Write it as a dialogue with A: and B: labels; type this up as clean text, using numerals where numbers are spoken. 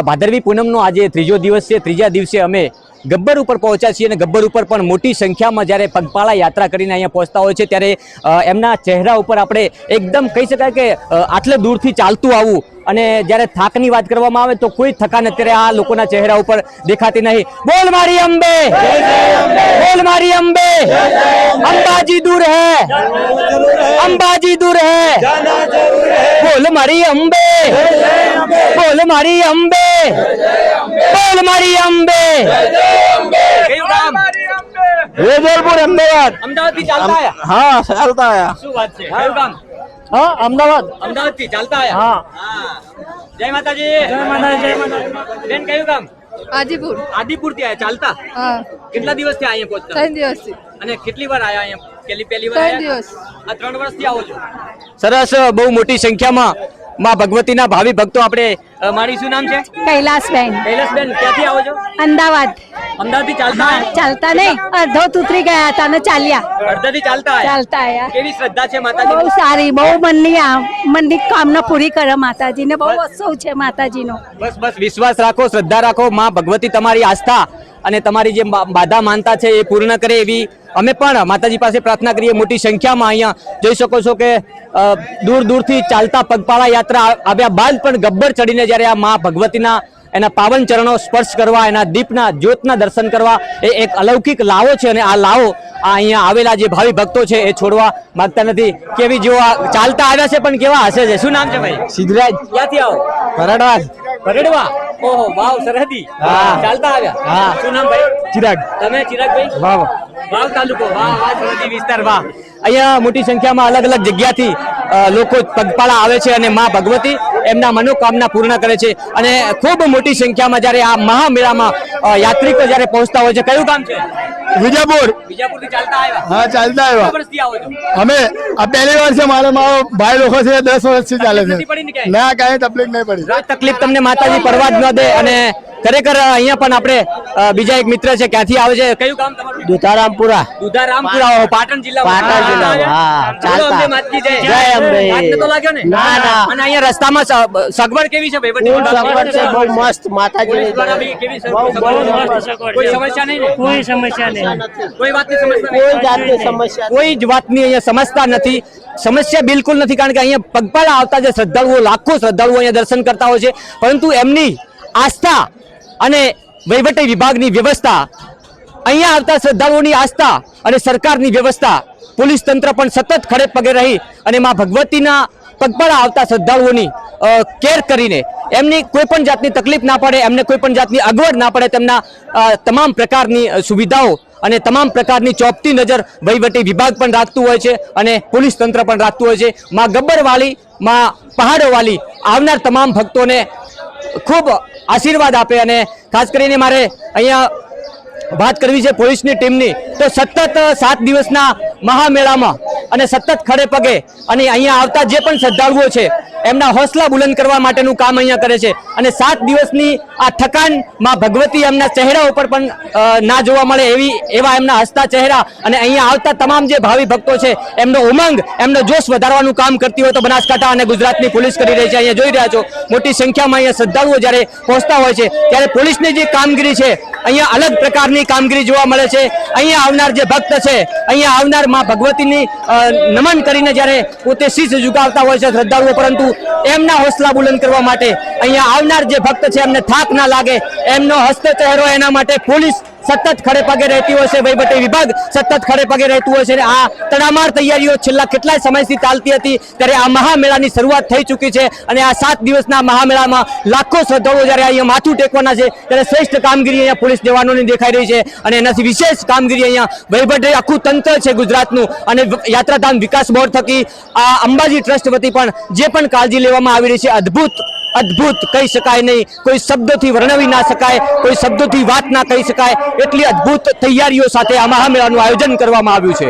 A: ભાદરવી પૂનમનો આજે ત્રીજો દિવસ છે। ત્રીજા દિવસે અમે ગબ્બર ઉપર પહોંચ્યા છીએ અને ગબ્બર ઉપર પણ મોટી સંખ્યામાં જ્યારે પગપાળા યાત્રા કરીને અહીંયા પહોંચતા હોય છે ત્યારે એમના ચહેરા ઉપર આપણે એકદમ કહી શકાય કે આટલે દૂરથી ચાલતું આવવું અને જ્યારે થાકની વાત કરવામાં આવે તો કોઈ થકાન અત્યારે આ લોકોના ચહેરા ઉપર દેખાતી નહીં। બોલ મારી અંબે, બોલ મારી અંબે, અંબાજી દૂર હે, અંબાજી દૂર હે, બોલ મારી અંબે, બોલ મારી અંબે, બોલ મારી અંબે। કયું ગામ?
B: વેજલપુર, અમદાવાદ।
A: અમદાવાદ થી ચાલતા આયા?
B: હા, ચાલતા આયા।
A: શું વાત છે? કયું ગામ?
B: હા, અમદાવાદ।
A: અમદાવાદ થી ચાલતા આયા?
B: હા।
A: જય માતાજી।
B: જય માતાજી, જય માતાજી।
A: બેન કયું ગામ?
C: આદિપુર।
A: આદિપુર થી આયા ચાલતા?
C: હા।
A: કેટલા દિવસ થી અહીંયા પહોંચતા?
C: 3 દિવસથી।
A: અને કેટલી વાર આયા અહીંયા? પહેલી વાર
C: 3
A: આયા?
C: દિવસ।
A: આ 3 વર્ષથી આવો છો? સરસ, બહુ મોટી સંખ્યામાં માં ભગવતીના ભાવિ ભક્તો આપણે મારી શું નામ છે?
C: કૈલાસબેન।
A: કૈલાસબેન, ક્યાંથી આવો છો?
C: અમદાવાદ।
A: અમદાવાદ થી ચાલતા આયા?
C: ચાલતા નહીં, અડધો ઉતરી ગયા હતા ને ચાલ્યા।
A: અડધાથી ચાલતા આયા?
C: ચાલતા આયા।
A: કેવી શ્રદ્ધા છે માતાજી?
C: બહુ સારી, બહુ મનની કામના પૂરી કરે માતાજીને। બહુ ઉત્સવ છે માતાજીનો।
A: બસ બસ વિશ્વાસ રાખો, શ્રદ્ધા રાખો, માં ભગવતી તમારી આસ્થા અને તમારી જે બાધા માનતા છે એ પૂર્ણ કરે એવી અમે પણ માતાજી પાસે પ્રાર્થના કરીએ। મોટી સંખ્યામાં અહીંયા જોઈ શકો છો કે દૂર દૂરથી ચાલતા પગપાળા યાત્રા આવ્યા બાદ પણ ગબ્બર ચડીને જ્યારે આ માં ભગવતીના એના પાવન ચરણો સ્પર્શ કરવા, એના દીપના જ્યોતના દર્શન કરવા એ એક અલૌકિક લાવો છે અને આ લાવો આ અહીંયા આવેલા જે ભાવિ ભક્તો છે એ છોડવા માંગતા નથી। કેવી જો ચાલતા આવ્યા છે પણ કેવા હશે છે? શું નામ છે ભાઈ?
B: સિદ્ધરાજ।
A: ક્યાંથી આવો?
B: ભરડવા।
A: ભરડવા? ઓહો, વાવ, સરહદી।
B: હા।
A: ચાલતા આવ્યા?
B: હા।
A: શું નામ ભાઈ?
B: ચિરાગ।
A: તમે ચિરાગભાઈ?
B: વાવ।
A: વાવ તાલુકો, વાહ વાહ, સરહદી વિસ્તાર, વાહ। અહીંયા મોટી સંખ્યામાં અલગ અલગ જગ્યાથી લોકો પગપાળા આવે છે અને માં ભગવતી એમના મનોકામના પૂર્ણ કરે છે અને ખૂબ મોટી સંખ્યામાં જ્યારે આ મહામેળામાં યાત્રિકો જ્યારે પહોંચતા હોય છે। કયું ગામ છે?
B: વિજાપુર।
A: વિજાપુરથી ચાલતા આવ્યા?
B: હા, ચાલતા
A: કેટલા
B: આવ્યા।
A: વર્ષથી આવો છો?
B: અમે આ પહેલી વાર છે, મારો ભાઈ લોકો છે 10 વર્ષથી ચાલે
A: તકલીફ નથી
B: છે।
A: પડી ને ક્યાંય?
B: ના, કાંઈ તકલીફ નહીં પડી।
A: રાત તકલીફ તમને માતાજી પડવા જ ન દે। અને ખરેખર અહીંયા પણ આપણે બીજા એક મિત્ર છે, ક્યાંથી આવે છે? કયું ગામ તમારું?
B: દુધારામપુરા।
A: દુધારામપુરા, પાટણ જિલ્લા।
B: પાટણ જિલ્લા, હા, ચાલતા। જય અંબે।
A: રાતને તો લાગ્યો ને?
B: ના, ના।
A: અને અહીંયા રસ્તામાં સગવડ કેવી છે ભાઈ? બધી
B: સગવડ છે બહુ મસ્ત, માતાજીની
A: પોલીસ દ્વારા બી કેવી સગવડ? કોઈ સમસ્યા નહીં ને?
D: કોઈ સમસ્યા નહીં,
A: કોઈ વાતની સમસ્યા
B: કોઈ
A: નહીં?
B: જાતની સમસ્યા
A: કોઈ જ વાતની અહીંયા સમજતા નથી, સમસ્યા બિલકુલ નથી, કારણ કે અહીંયા પગપાળા આવતા જે શ્રદ્ધાળુઓ, લાખો શ્રદ્ધાળુઓ અહીંયા દર્શન કરતા હોય છે, પરંતુ એમની આસ્થા અને વહીવટી વિભાગની વ્યવસ્થા, અહીંયા આવતા શ્રદ્ધાળુઓની આસ્થા અને સરકારની વ્યવસ્થા, પોલીસ તંત્ર પણ સતત ખડે પગે રહી અને માં ભગવતીના પગપાળા આવતા શ્રદ્ધાળુઓની કેર કરીને એમની કોઈ પણ જાતની તકલીફ ના પડે, એમને કોઈ પણ જાતની અગવડ ના પડે, તેમના તમામ પ્રકારની સુવિધાઓ અને તમામ પ્રકારની ચોપતી નજર વહીવટી વિભાગ પણ રાખતું હોય છે અને પોલીસ તંત્ર પણ રાખતું હોય છે। માં ગબ્બરવાળી, માં પહાડોવાળી આવનાર તમામ ભક્તોને ખૂબ આશીર્વાદ આપે। અને ખાસ કરીને મારે અહીંયા વાત કરવી છે પોલીસની ટીમની, તો સતત 7 દિવસના મહામેળામાં અને સતત ખડે પગે અને અહીંયા આવતા જે પણ શ્રદ્ધાળુઓ છે એમના હોસલા બુલંદ કરવા માટેનું કામ અહીંયા કરે છે અને 7 દિવસની આ થકાન માં ભગવતી એમના ચહેરા ઉપર પણ ના જોવા મળે એવા એમના હસતા ચહેરા અને અહીંયા આવતા તમામ જે ભાવિ ભક્તો છે એમનો ઉમંગ, એમનો જોશ વધારવાનું કામ કરતી હોય તો બનાસકાંઠા અને ગુજરાતની પોલીસ કરી રહી છે। અહીંયા જોઈ રહ્યા છો મોટી સંખ્યામાં અહીંયા શ્રદ્ધાળુઓ જ્યારે પહોંચતા હોય છે ત્યારે પોલીસની જે કામગીરી છે અહીંયા અલગ પ્રકારની કામગીરી જોવા મળે છે। અહીંયા આવનાર જે ભક્ત છે, અહીંયા આવનાર માં ભગવતીની નમન કરીને જ્યારે પોતે શીશ ઝુકાવતા હોય છે શ્રદ્ધાળુઓ, પરંતુ એમના હોસલા બુલંદ કરવા માટે અહીંયા આવનાર જે ભક્ત છે એમને થાક ના લાગે, એમનો હસતો ચહેરો, એના માટે પોલીસ સતત ખડે પગે રહેતી હોય છે, વહીવટી વિભાગ સતત ખડે પગે રહેતું હોય છે। આ તડામાર તૈયારીઓ છેલ્લા કેટલાય સમયથી ચાલતી હતી ત્યારે આ મહામેળાની શરૂઆત થઈ ચૂકી છે અને આ 7 દિવસના મહામેળામાં લાખો શ્રદ્ધાળુઓ જ્યારે અહીંયા માથું ટેકવાના છે ત્યારે શ્રેષ્ઠ કામગીરી અહીંયા પોલીસ જવાનોની દેખાઈ રહી છે અને એનાથી વિશેષ કામગીરી અહીંયા વહીવટી આખું તંત્ર છે ગુજરાતનું અને યાત્રાધામ વિકાસ બોર્ડ થકી આ અંબાજી ટ્રસ્ટ વતી પણ જે પણ કાળજી લેવામાં આવી રહી છે અદ્ભુત કહી શકાય નહીં, કોઈ શબ્દોથી વર્ણવી ના શકાય, કોઈ શબ્દોથી વાત ના કહી શકાય, એટલી અદ્ભુત તૈયારીઓ સાથે આ મહામેળાનું આયોજન કરવામાં આવ્યું છે।